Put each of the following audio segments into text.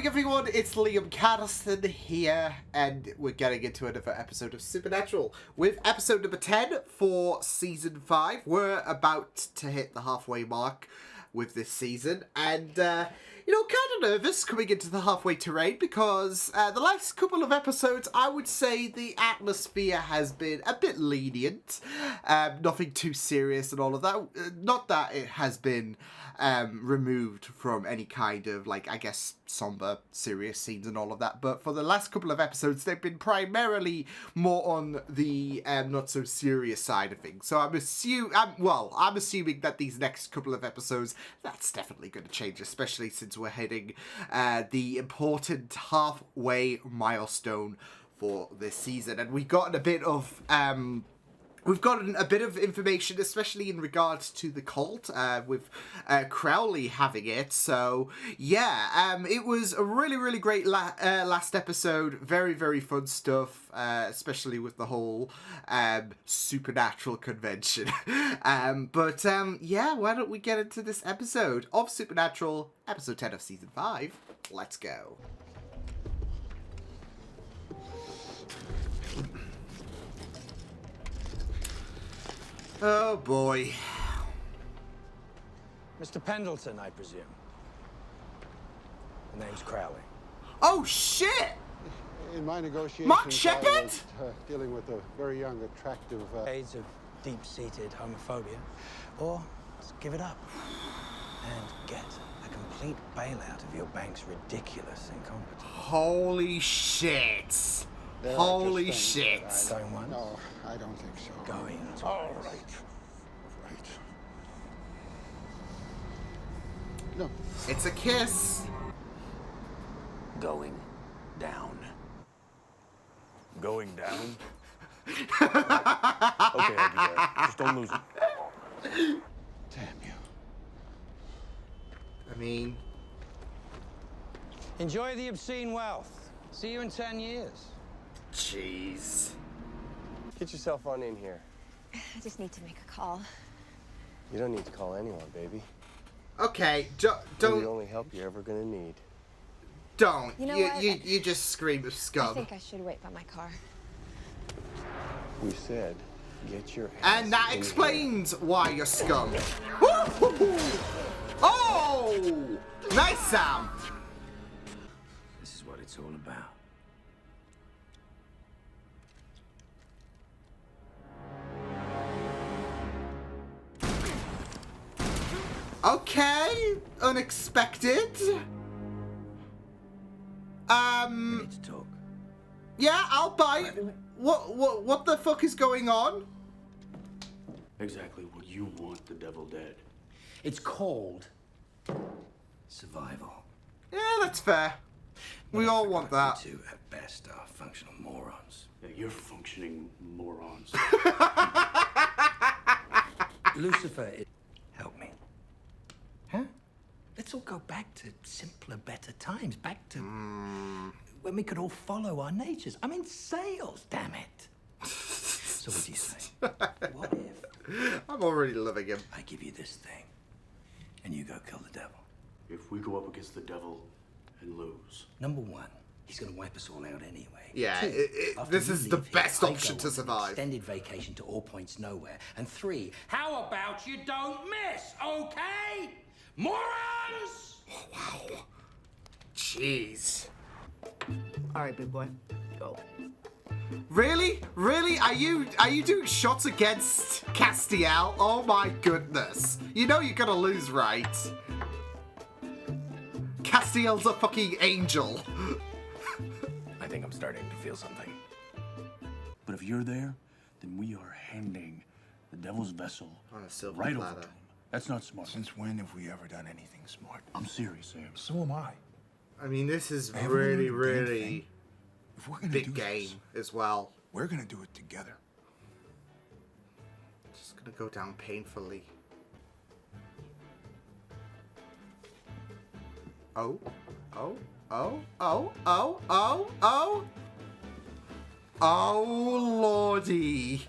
going, everyone? It's Liam Caddiston here, and we're getting into another episode of Supernatural with episode number 10 for season 5. We're about to hit the halfway mark with this season, and kind of nervous coming into the halfway terrain because the last couple of episodes, I would say the atmosphere has been a bit lenient. Nothing too serious and all of that. Not that it has been removed from any kind of, somber, serious scenes and all of that. But for the last couple of episodes, they've been primarily more on the not so serious side of things. So I'm assuming that these next couple of episodes, that's definitely going to change, especially since we're hitting the important halfway milestone for this season. And we've gotten a bit of information, especially in regards to the cult, with Crowley having it. So, yeah, it was a really, really great last episode. Very, very fun stuff, especially with the whole supernatural convention. Yeah, why don't we get into this episode of Supernatural, episode 10 of season 5. Let's go. Oh, boy. Mr. Pendleton, I presume. The name's Crowley. Oh, shit! In my negotiations, Mark Shepard? I was dealing with a very young, attractive... Aids of deep-seated homophobia. Or, let's give it up. And get a complete bailout of your bank's ridiculous incompetence. Holy shit. There are Holy just shit. things that Going once? No, I don't think so. Going twice. All right. Right. No. It's a kiss. Going down. Going down? Okay, I'll be there. Just don't lose it. Damn you. I mean... Enjoy the obscene wealth. See you in 10 years. Jeez. Get yourself on in here. I just need to make a call. You don't need to call anyone, baby. Okay, You're the don't... only help you're ever gonna need. Don't. You know what? You just scream of I scum. think I should wait by my car. We said, get your ass And that in explains why you're scum. Woo-hoo-hoo. Oh! Nice, Sam. This is what it's all about. Okay, unexpected. We need to talk. Yeah, I'll buy it. What the fuck is going on? Exactly what you want the devil dead. It's called survival. Yeah, that's fair. We all want that. You two, at best, are functional morons. Yeah, you're functioning morons. Lucifer, help me. Huh? Let's all go back to simpler, better times. Back to when we could all follow our natures. I'm in sales, damn it. So what do you say? What if I'm already loving him. I give you this thing and you go kill the devil? If we go up against the devil and lose. Number one, he's gonna wipe us all out anyway. Yeah, Two, after this you is the leave best here, I option go to on an survive. Extended vacation to all points nowhere. And three, how about you don't miss, okay? Morons! Wow. Jeez. All right, big boy, go. Really? Really? Are you doing shots against Castiel? Oh my goodness. You know you're gonna lose, right? Castiel's a fucking angel. I think I'm starting to feel something. But if you're there, then we are handing the devil's vessel On a silver right platter. over to him. That's not smart. Since when have we ever done anything smart? I'm serious, Sam. So am I. I mean, this is I haven't really, learned a damn really thing. If we're gonna big do game this, as well. we're gonna do it together. Just gonna go down painfully. Oh, oh, oh, oh, oh, oh, oh. Oh, lordy.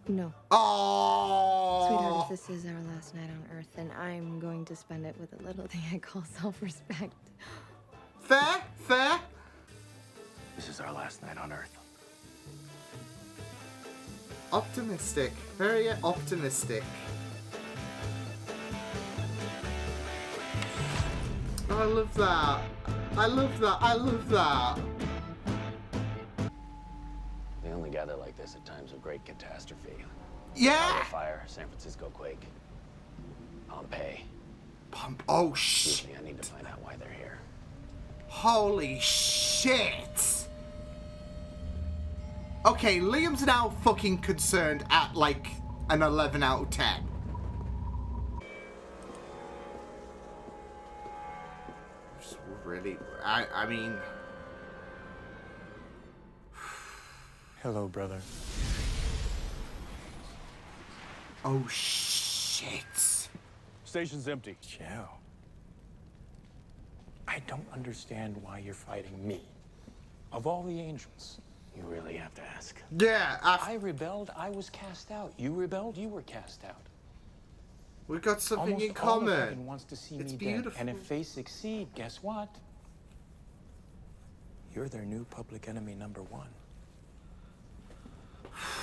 No. Oh. Sweetheart, if this is our last night on Earth, then I'm going to spend it with a little thing I call self-respect. fair, fair. This is our last night on Earth. Optimistic, very optimistic. I love that. I love that. I love that. They only gather like this at times of great catastrophe. Yeah. Chicago fire, San Francisco quake, Pompeii. Oh Excuse me, I need to find out why they're here. Holy shit. Okay, Liam's now fucking concerned at like an 11 out of 10. Just really, I mean... Hello, brother. Oh shit. Station's empty. Joe. I don't understand why you're fighting me. Of all the angels. You really have to ask. Yeah, I rebelled, I was cast out. You rebelled, you were cast out. we've got something Almost in all of common. heaven wants to see It's me beautiful. dead. And if they succeed, guess what? You're their new public enemy #1.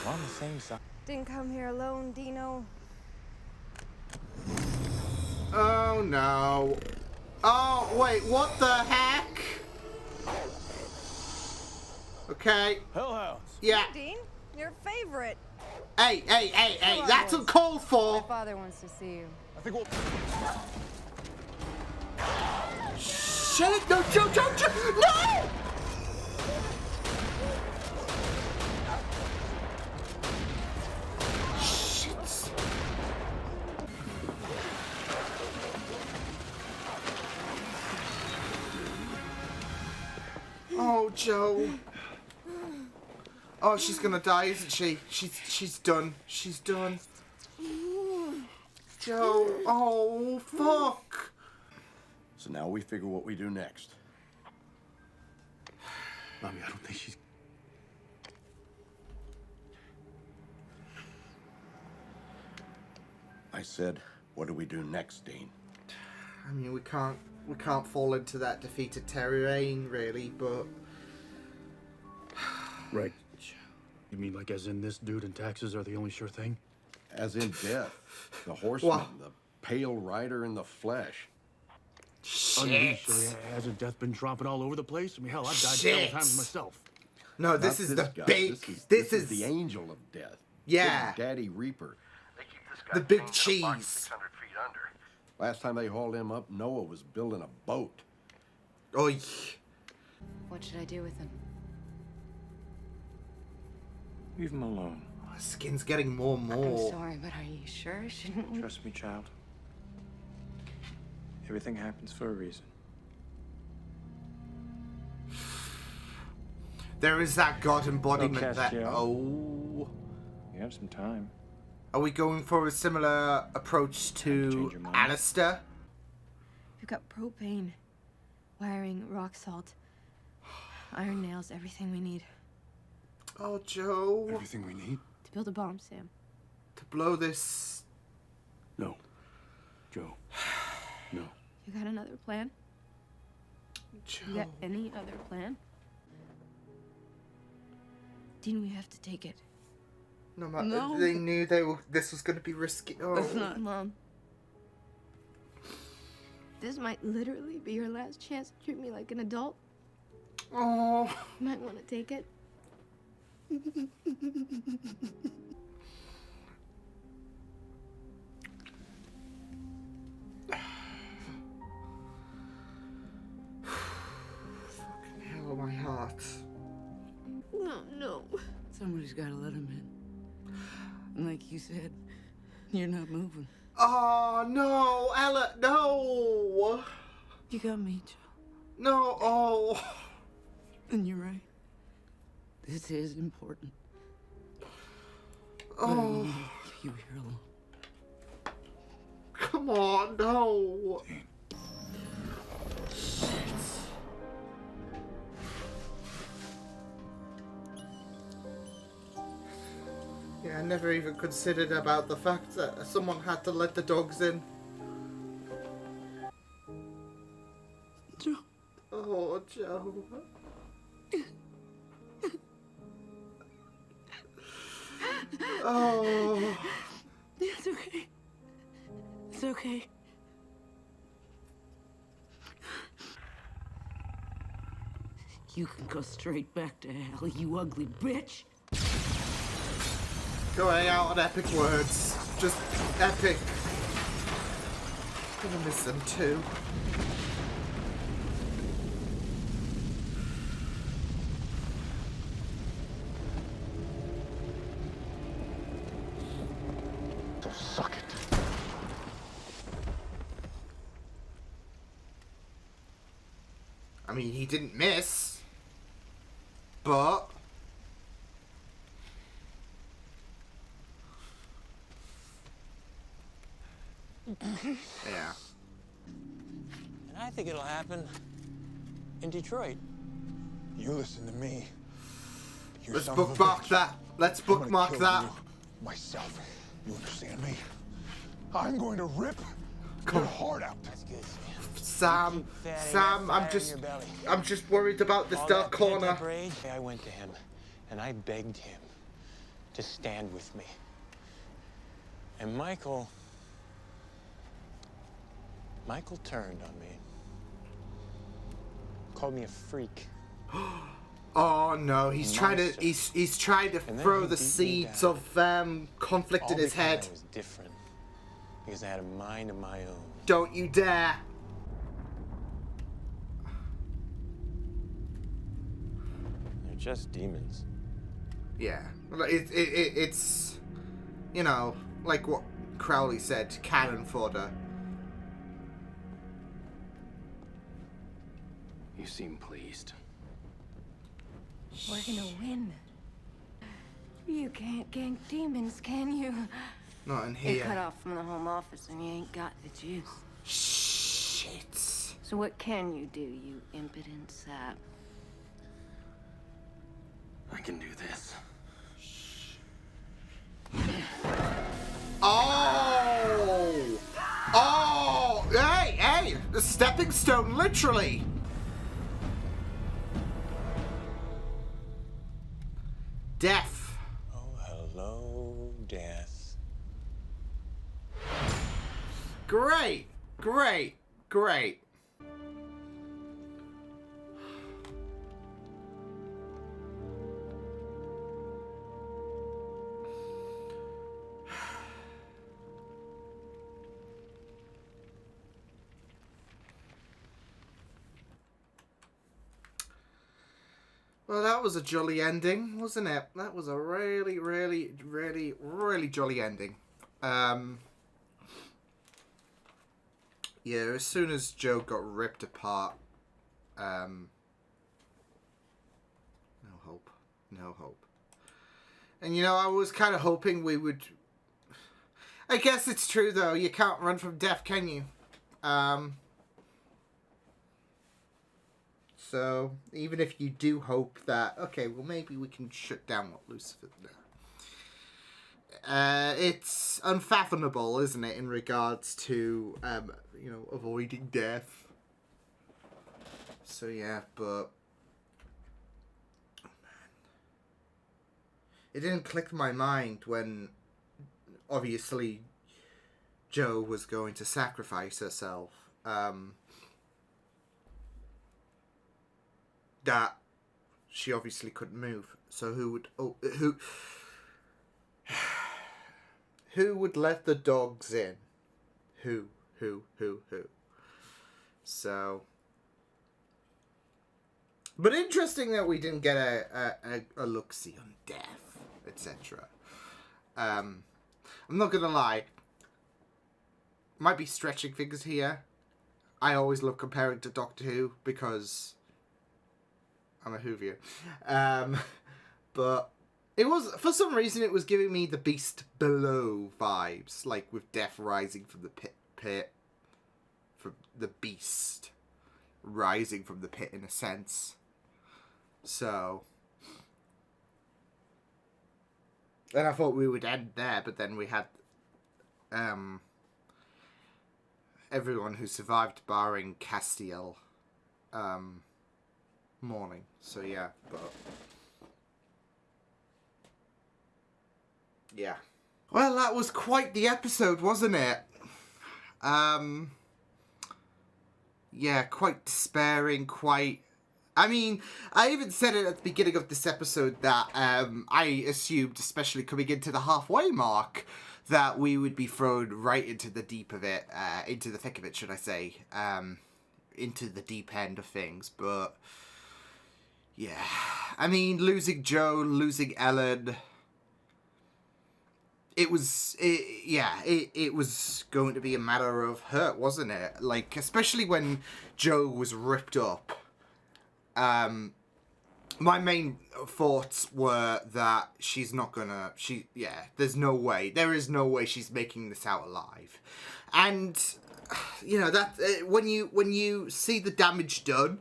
We're on the same side. Didn't come here alone, Dino. Oh no. Oh, wait, what the heck? Okay. Hellhounds. Yeah. Dean, your favorite. Hey, hey, hey, hey, Come on, that's boys. uncalled My for. father wants to see you. I think we'll... Shit, no, Joe, no! Shit. Oh, Joe. Oh, she's gonna die, isn't she? She's done. She's done. Joe. Oh, fuck. So now we figure what we do next. Mommy, I don't think she's... I said, what do we do next, Dean? I mean, we can't fall into that defeated terrain, really, but... Right. You mean like as in this dude and taxes are the only sure thing? As in death. The horseman, Wow. the pale rider in the flesh. Shit. Hasn't death been tromping all over the place? I mean, hell, I've died Shit. several times myself. No, this Not is the guy. big... This is the angel of death. Yeah. Big Daddy Reaper. The big cheese. Last time they hauled him up, Noah was building a boat. Oy. What should I do with him? Leave him alone. His skin's getting more and I'm more. sorry, but are you sure? Shouldn't we? Trust me, child. Everything happens for a reason. There is that god embodiment Okay, that... Joe. Oh... You have some time. Are we going for a similar approach to change your mind. Alistair? We've got propane, wiring, rock salt, iron nails, everything we need Oh, Joe. Everything we need? to build a bomb, Sam. To blow this... No. Joe. No. You got another plan? Joe. You got any other plan? Dean, we have to take it. No matter... No. They knew this was going to be risky. Oh. That's not, Mom. This might literally be your last chance to treat me like an adult. Oh. You might want to take it. Fucking hell, my heart. No, no. Somebody's got to let him in. And like you said, you're not moving. Oh, no, Ella, no. You got me, Joe. No, oh. And you're right. This is important. Oh. But I don't want to leave you here alone. Come on, no. Yeah, I never even considered about the fact that someone had to let the dogs in. Joe. Oh, Joe. Oh. It's okay. It's okay. You can go straight back to hell, you ugly bitch. Going out on epic words. Just epic. I'm gonna miss them too. So suck it. I mean, he didn't miss. But... yeah. And I think it'll happen in Detroit. You listen to me. You Let's son of a bookmark bitch. that. Let's I'm gonna bookmark kill that. you myself. You understand me? I'm going to rip your heart out. That's good, Sam, Keep fattening Sam, that I'm fire in just, your belly. I'm just worried about this All dark that corner. pent-up rage, I went to him, and I begged him to stand with me. And Michael turned on me. Called me a freak. Oh no, he's trying to, Monster. he's trying to And then throw he the beat me seeds down. of conflict All in his because head. I was different. Because I had a mind of my own. Don't you dare. They're just demons. Yeah, it's, you know, like what Crowley said, cannon fodder. You seem pleased. We're gonna win. You can't gank demons, can you? Not in You're cut here. off from the home office and you ain't got the juice. Shit. So what can you do, you impotent sap? I can do this. Oh! Oh! Hey, hey! The stepping stone, literally! Death. Oh, hello, death. Great! Great! Great! Well, that was a jolly ending, wasn't it? That was a really, really, really, really jolly ending. Yeah, as soon as Joe got ripped apart, no hope. No hope. And, you know, I was kind of hoping we would... I guess it's true, though. You can't run from death, can you? So, even if you do hope that, okay, well, maybe we can shut down what Lucifer... it's unfathomable, isn't it, in regards to, you know, avoiding death. So, yeah, but... Oh, man. It didn't click my mind when, obviously, Jo was going to sacrifice herself. That she obviously couldn't move. So who would... Oh, who would let the dogs in? Who? So... But interesting that we didn't get a look-see on death, etc. I'm not gonna lie. Might be stretching figures here. I always love comparing to Doctor Who because I'm a Whovian. But it was, for some reason, it was giving me the Beast Below vibes, like with death rising from the pit, from the beast rising from the pit in a sense. So, and I thought we would end there, but then we had everyone who survived, barring Castiel, morning. So yeah, but yeah. Well, that was quite the episode, wasn't it? Yeah, quite despairing, quite... I mean, I even said it at the beginning of this episode that I assumed, especially coming into the halfway mark, that we would be thrown right into the deep of it, into the thick of it, should I say, into the deep end of things, but... Yeah, I mean, losing Joe, losing Ellen... It was going to be a matter of hurt, wasn't it? Like, especially when Joe was ripped up. My main thoughts were that she's not gonna... there's no way. There is no way she's making this out alive. And, you know, that when you see the damage done...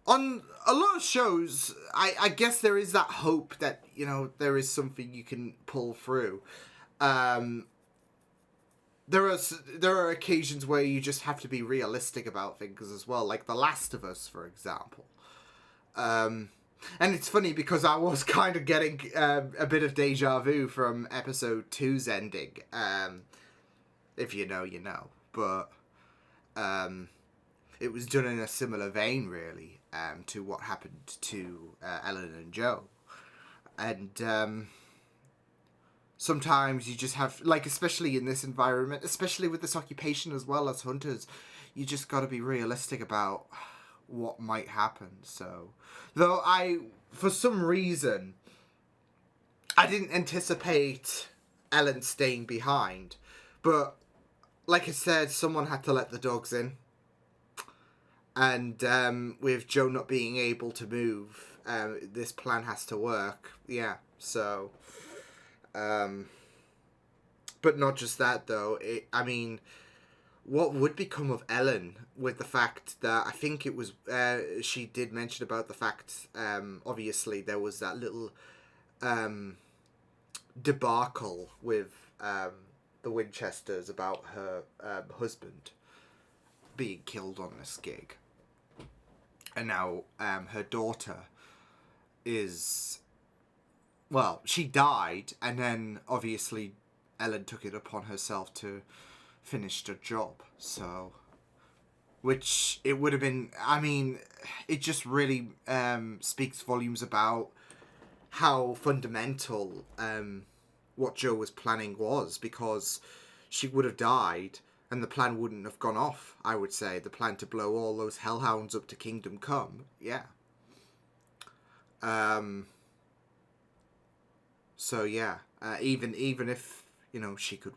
On a lot of shows, I guess there is that hope that, you know, there is something you can pull through. There are occasions where you just have to be realistic about things as well, like The Last of Us, for example. And it's funny because I was kind of getting a bit of deja vu from episode 2's ending. If you know, you know. But it was done in a similar vein, really, to what happened to Ellen and Joe. And... sometimes you just have, like, especially in this environment, especially with this occupation as well as hunters, you just got to be realistic about what might happen. So, though for some reason, I didn't anticipate Ellen staying behind. But, like I said, someone had to let the dogs in. And with Joe not being able to move, this plan has to work. Yeah, so... but not just that, though. I mean, what would become of Ellen with the fact that I think it was... she did mention about the fact, obviously, there was that little debacle with the Winchesters about her husband being killed on this gig. And now her daughter is... Well, she died, and then, obviously, Ellen took it upon herself to finish the job, so... Which, it would have been... I mean, it just really speaks volumes about how fundamental what Joe was planning was, because she would have died, and the plan wouldn't have gone off, I would say. The plan to blow all those hellhounds up to Kingdom Come, yeah. So yeah, even if, you know, she could,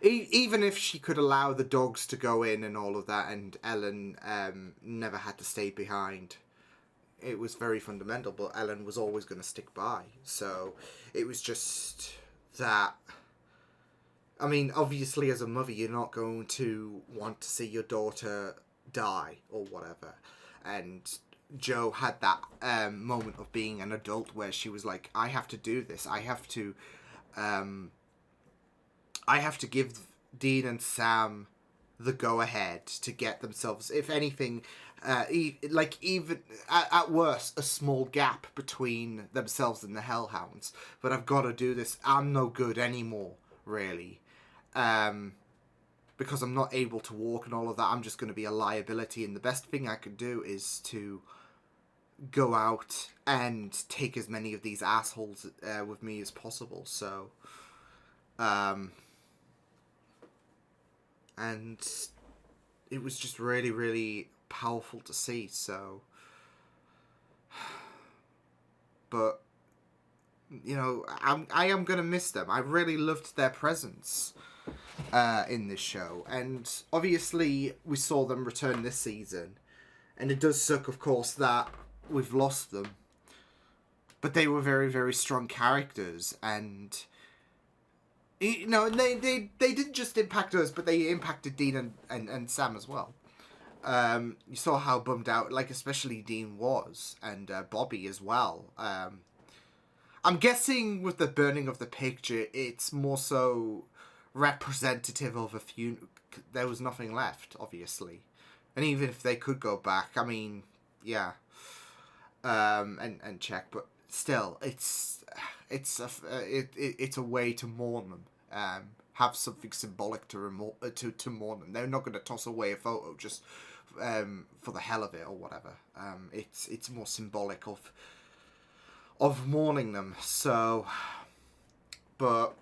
even if she could allow the dogs to go in and all of that, and Ellen never had to stay behind, it was very fundamental. But Ellen was always going to stick by. So it was just that. I mean, obviously, as a mother, you're not going to want to see your daughter die or whatever, and Joe had that moment of being an adult where she was like, I have to do this. I have to give Dean and Sam the go-ahead to get themselves, if anything, even at worst, a small gap between themselves and the Hellhounds. But I've got to do this. I'm no good anymore, really. Because I'm not able to walk and all of that. I'm just going to be a liability. And the best thing I could do is to go out and take as many of these assholes with me as possible. So, and it was just really, really powerful to see. So, but, you know, I am going to miss them. I really loved their presence in this show. And obviously we saw them return this season. And it does suck, of course, that we've lost them. But they were very, very strong characters. And, you know, they didn't just impact us, but they impacted Dean and Sam as well. You saw how bummed out, like, especially Dean was. And Bobby as well. I'm guessing with the burning of the picture, it's more so representative of a few... There was nothing left, obviously. And even if they could go back, I mean, yeah. and check, but still, it's a way to mourn them. Have something symbolic to mourn them. They're not going to toss away a photo just for the hell of it or whatever. It's more symbolic of mourning them. So, but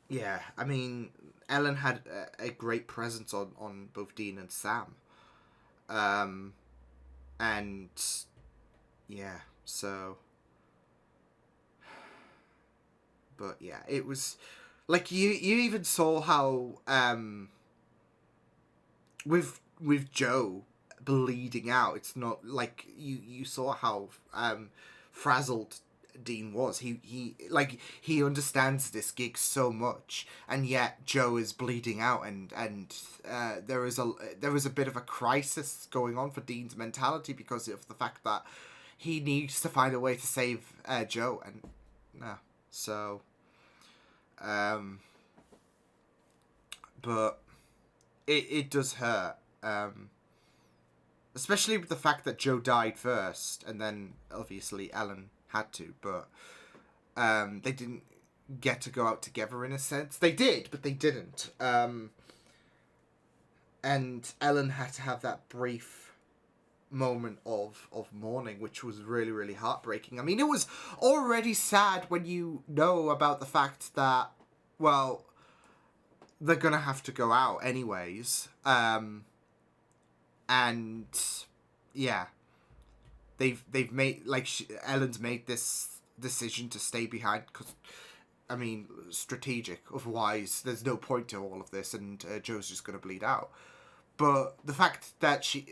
yeah, I mean, Ellen had a great presence on both Dean and Sam. And yeah, so, but yeah, it was like you even saw how with Joe bleeding out, it's not like you saw how frazzled Dean was. He understands this gig so much, and yet Joe is bleeding out, and there was a bit of a crisis going on for Dean's mentality because of the fact that he needs to find a way to save Joe, and no, so but it does hurt, especially with the fact that Joe died first, and then obviously Ellen had to, but they didn't get to go out together in a sense. They did, but they didn't. And Ellen had to have that brief moment of mourning, which was really, really heartbreaking. I mean, it was already sad when you know about the fact that, well, they're gonna have to go out anyways. And yeah, they've made, like, Ellen's made this decision to stay behind because, I mean, strategic. Otherwise, there's no point to all of this, and Joe's just gonna bleed out. But the fact that she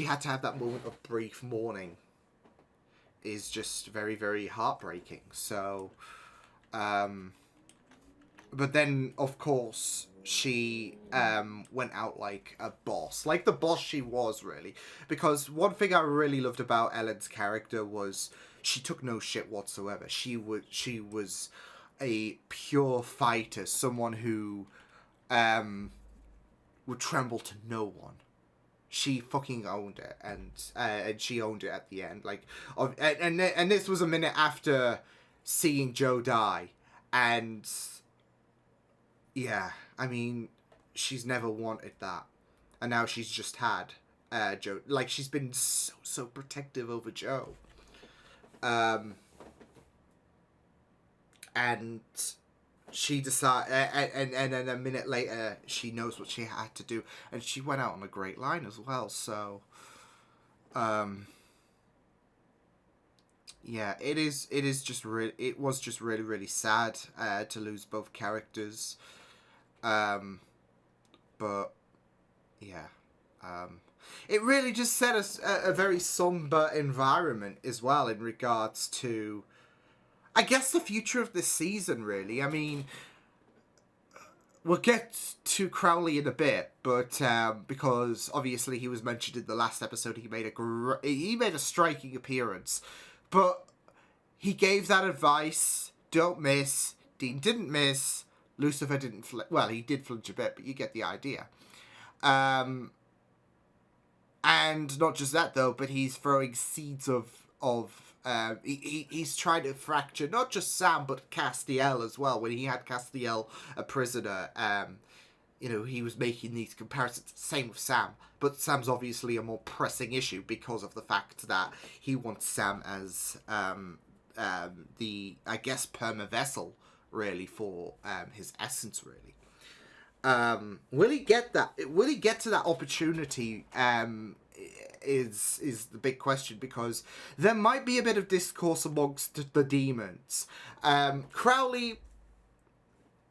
had to have that moment of brief mourning is just very, very heartbreaking. So, but then, of course, she went out like a boss. Like the boss she was, really. Because one thing I really loved about Ellen's character was she took no shit whatsoever. She was a pure fighter. Someone who would tremble to no one. She fucking owned it, and she owned it at the end. Like, and this was a minute after seeing Joe die, and yeah, I mean, she's never wanted that, and now she's just had Joe. Like, she's been so protective over Joe, and she decided, and then a minute later, she knows what she had to do, and she went out on a great line as well. So, yeah, it was just really, really sad to lose both characters. But yeah, it really just set us a very somber environment as well in regards to, I guess, the future of this season, really. I mean, we'll get to Crowley in a bit, but because obviously he was mentioned in the last episode, he made a striking appearance, but he gave that advice: don't miss. Dean didn't miss. Lucifer didn't. Well, he did flinch a bit, but you get the idea. And not just that though, but he's throwing seeds of he's trying to fracture not just Sam but Castiel as well. When he had Castiel a prisoner, he was making these comparisons. Same with Sam, but Sam's obviously a more pressing issue because of the fact that he wants Sam as the, I guess, perma vessel really for his essence, really. Will he get that? Will he get to that opportunity? Is the big question, because there might be a bit of discourse amongst the demons. Crowley,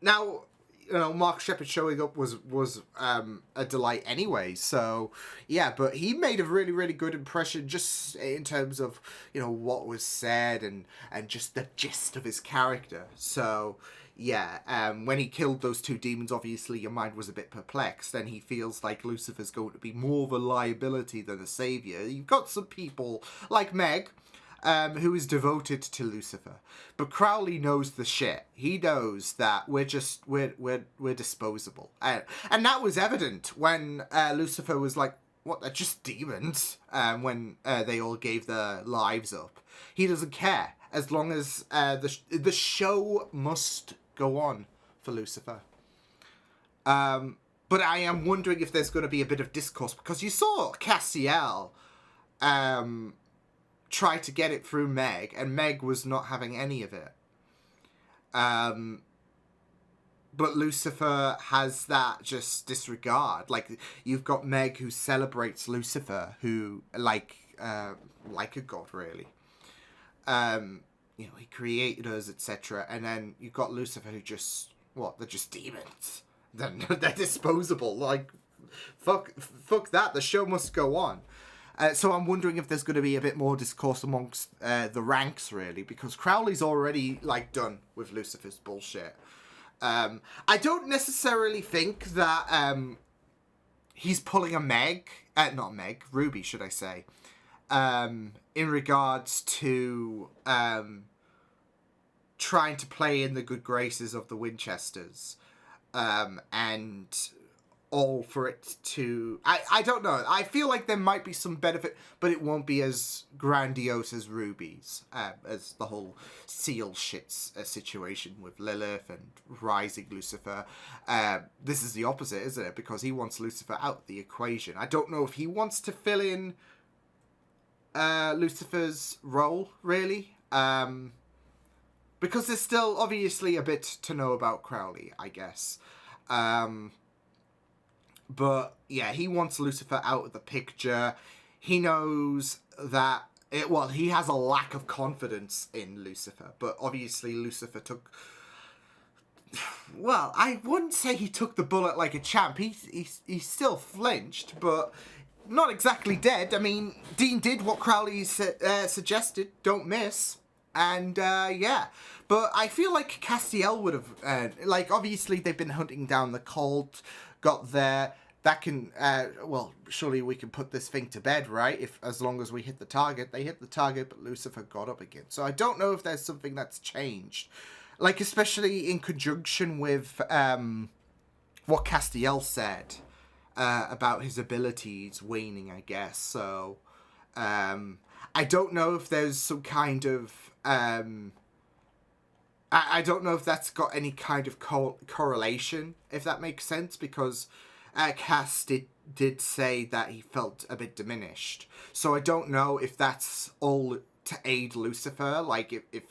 now, Mark Sheppard showing up was a delight anyway. So yeah, but he made a really, really good impression just in terms of what was said and just the gist of his character. So yeah, when he killed those two demons, obviously your mind was a bit perplexed, and he feels like Lucifer's going to be more of a liability than a savior. You've got some people like Meg, who is devoted to Lucifer, but Crowley knows the shit. He knows that we're disposable, and that was evident when Lucifer was like, they're just demons. When they all gave their lives up, he doesn't care as long as the show must go on for Lucifer. But I am wondering if there's going to be a bit of discourse, because you saw Castiel try to get it through Meg, and Meg was not having any of it. But Lucifer has that just disregard. Like, you've got Meg, who celebrates Lucifer, who like a god, really. You know, he created us, etc. And then you've got Lucifer, who just, they're just demons. They're disposable. Like, fuck that. The show must go on. So I'm wondering if there's going to be a bit more discourse amongst the ranks, really, because Crowley's already, like, done with Lucifer's bullshit. I don't necessarily think that he's pulling a Ruby, should I say, in regards to trying to play in the good graces of the Winchesters, and all for it to... I don't know. I feel like there might be some benefit, but it won't be as grandiose as Ruby's, as the whole seal shits situation with Lilith and rising Lucifer. This is the opposite, isn't it? Because he wants Lucifer out of the equation. I don't know if he wants to fill in Lucifer's role, really. Because there's still obviously a bit to know about Crowley, I guess. But yeah, he wants Lucifer out of the picture. He knows that he has a lack of confidence in Lucifer, but obviously Lucifer took... Well, I wouldn't say he took the bullet like a champ. He still flinched, but not exactly dead. I mean, Dean did what Crowley suggested, don't miss. And, yeah. But I feel like Castiel would have... obviously they've been hunting down the cult, got there... That can, surely we can put this thing to bed, right? As long as we hit the target. They hit the target, but Lucifer got up again. So I don't know if there's something that's changed. Like, especially in conjunction with what Castiel said about his abilities waning, I guess. So, I don't know if there's some kind of... I don't know if that's got any kind of correlation, if that makes sense, because... Cass did say that he felt a bit diminished. So I don't know if that's all to aid Lucifer, like if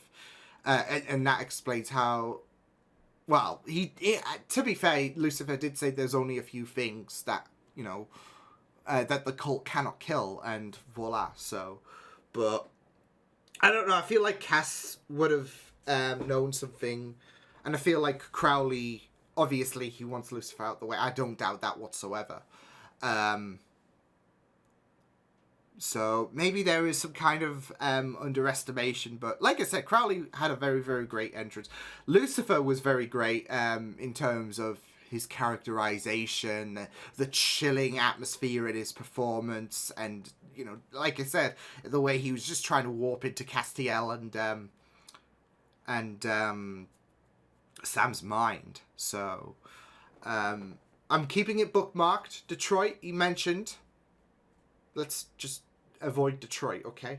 and that explains how... Well, he to be fair, Lucifer did say there's only a few things that, you know, that the cult cannot kill, and voila, so... But, I don't know, I feel like Cass would have known something, and I feel like Crowley... Obviously, he wants Lucifer out the way. I don't doubt that whatsoever. So, maybe there is some kind of underestimation. But, like I said, Crowley had a very, very great entrance. Lucifer was very great in terms of his characterization, the chilling atmosphere in his performance. And, you know, like I said, the way he was just trying to warp into Castiel and Sam's mind. So I'm keeping it bookmarked. Detroit, he mentioned. Let's just avoid Detroit, okay?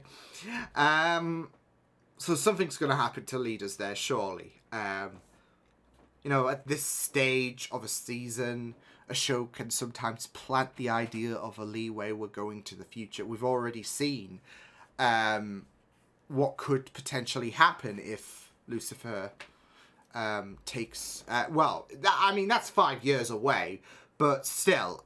So something's going to happen to lead us there, surely. You know, at this stage of a season, a show can sometimes plant the idea of a leeway we're going to the future. We've already seen what could potentially happen if Lucifer... takes... I mean, that's 5 years away, but still,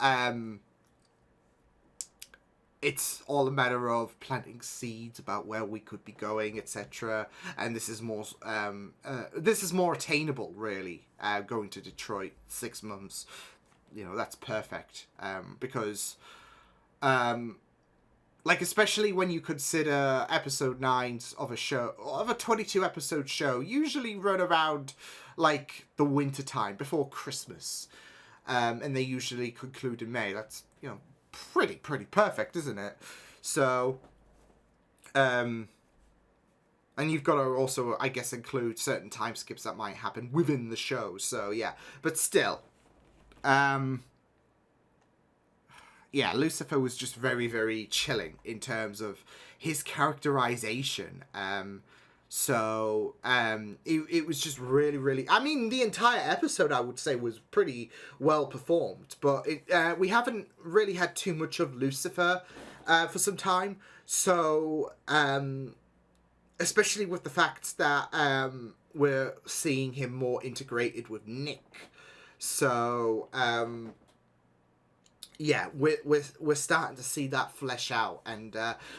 it's all a matter of planting seeds about where we could be going, etc. And this is more attainable, really, going to Detroit 6 months. You know, that's perfect, because... like, especially when you consider episode 9s of a 22 episode show, usually run around, like, the winter time, before Christmas. And they usually conclude in May. That's, you know, pretty perfect, isn't it? So, and you've got to also, I guess, include certain time skips that might happen within the show. So, yeah. But still, yeah, yeah, Lucifer was just very, very chilling in terms of his characterization. It was just really, really... I mean, the entire episode, I would say, was pretty well performed. But we haven't really had too much of Lucifer for some time. So, especially with the fact that we're seeing him more integrated with Nick. So, yeah, we're starting to see that flesh out, and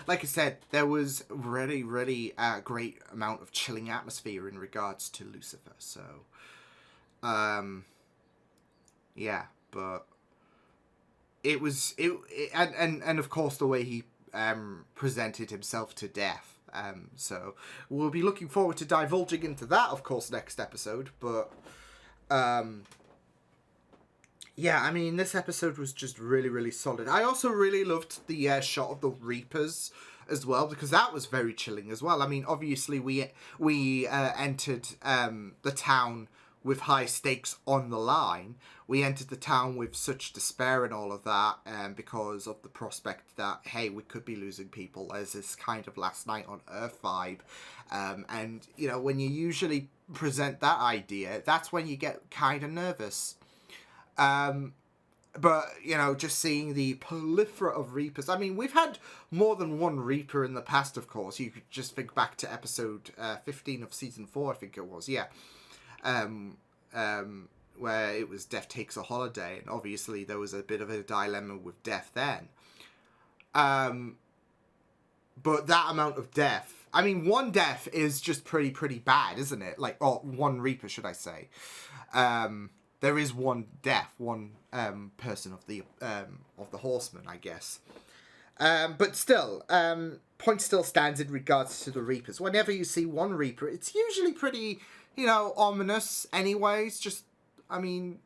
like I said, there was really, really great amount of chilling atmosphere in regards to Lucifer. So, yeah, but it was and of course the way he presented himself to death. So we'll be looking forward to divulging into that, of course, next episode. But yeah, I mean, this episode was just really, really solid. I also really loved the shot of the Reapers as well, because that was very chilling as well. I mean, obviously we entered the town with high stakes on the line. We entered the town with such despair and all of that, because of the prospect that, hey, we could be losing people as this kind of last night on Earth vibe. And, you know, when you usually present that idea, that's when you get kind of nervous. But, you know, just seeing the plethora of Reapers. I mean, we've had more than one Reaper in the past, of course. You could just think back to episode 15 of season 4, I think it was, yeah. Where it was Death Takes a Holiday, and obviously there was a bit of a dilemma with Death then. But that amount of death, I mean, one death is just pretty bad, isn't it? Like, or one Reaper, should I say. There is one death, one person of the Horsemen, I guess. But still, point still stands in regards to the Reapers. Whenever you see one Reaper, it's usually pretty, you know, ominous anyways. Just, I mean,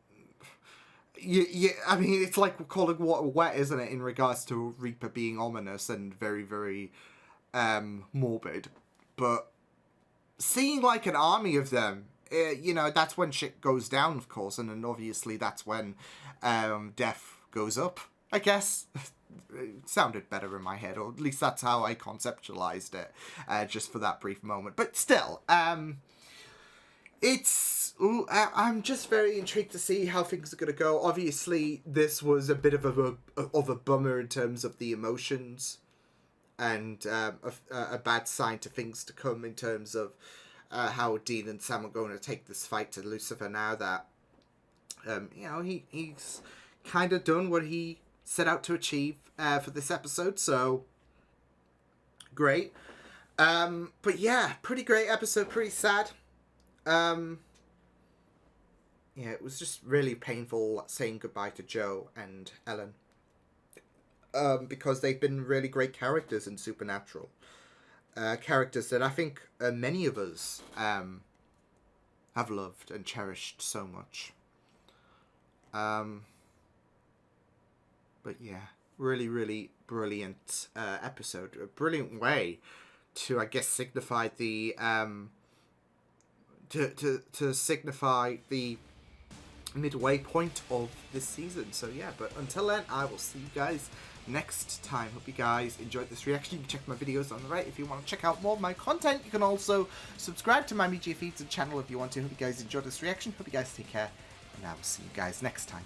I mean, it's like calling water wet, isn't it, in regards to Reaper being ominous and very, very morbid. But seeing like an army of them, you know, that's when shit goes down, of course, and then obviously that's when death goes up, I guess. It sounded better in my head, or at least that's how I conceptualized it, just for that brief moment. But still, I'm just very intrigued to see how things are going to go. Obviously, this was a bit of a bummer in terms of the emotions, and a bad sign to things to come in terms of how Dean and Sam are going to take this fight to Lucifer now that, you know, he's kind of done what he set out to achieve for this episode, so great. But yeah, pretty great episode, pretty sad. Yeah, it was just really painful saying goodbye to Joe and Ellen, because they've been really great characters in Supernatural. Characters that I think many of us have loved and cherished so much. But yeah, really, really brilliant episode. A brilliant way to, I guess, signify the to signify the midway point of this season. So yeah, but until then, I will see you guys next time. Hope you guys enjoyed this reaction. You can check my videos on the right if you want to check out more of my content. You can also subscribe to my media feeds and channel if you want to. Hope you guys enjoyed this reaction. Hope you guys take care, and I will see you guys next time.